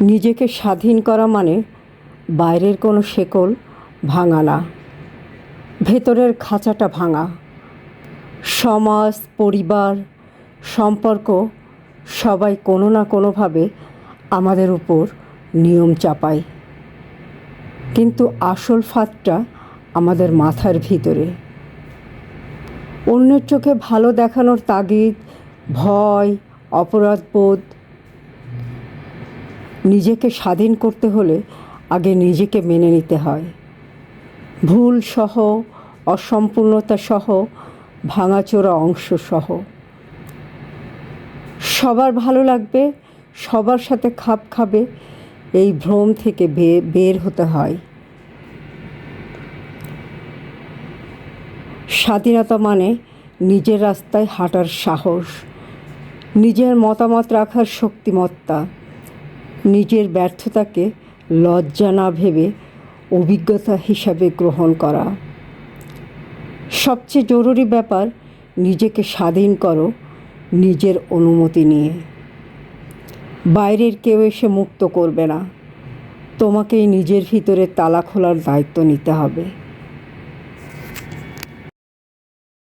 নিজেকে স্বাধীন করা মানে বাইরের কোনো শেকল ভাঙা না, ভেতরের খাঁচাটা ভাঙা। সমাজ, পরিবার, সম্পর্ক সবাই কোনো না কোনোভাবে আমাদের উপর নিয়ম চাপায়, কিন্তু আসল ফাঁদটা আমাদের মাথার ভিতরে। অন্যের চোখে ভালো দেখানোর তাগিদ, ভয়, অপরাধবোধ। নিজেকে স্বাধীন করতে হলে আগে নিজেকে মেনে নিতে হয়, ভুল সহ, অসম্পূর্ণতা সহ, ভাঙাচোরা অংশ সহ। সবার ভালো লাগবে, সবার সাথে খাপ খাবে, এই ভ্রম থেকে বের হতে হয়। স্বাধীনতা মানে নিজের রাস্তায় হাঁটার সাহস, নিজের মতামত রাখার শক্তিমত্তা, নিজের ব্যর্থতাকে লজ্জা না ভেবে অভিজ্ঞতা হিসাবে গ্রহণ করা। সবচেয়ে জরুরি ব্যাপার, নিজেকে স্বাধীন করো নিজের অনুমতি নিয়ে। বাইরের কেউ এসে মুক্ত করবে না, তোমাকেই নিজের ভিতরে তালা খোলার দায়িত্ব নিতে হবে।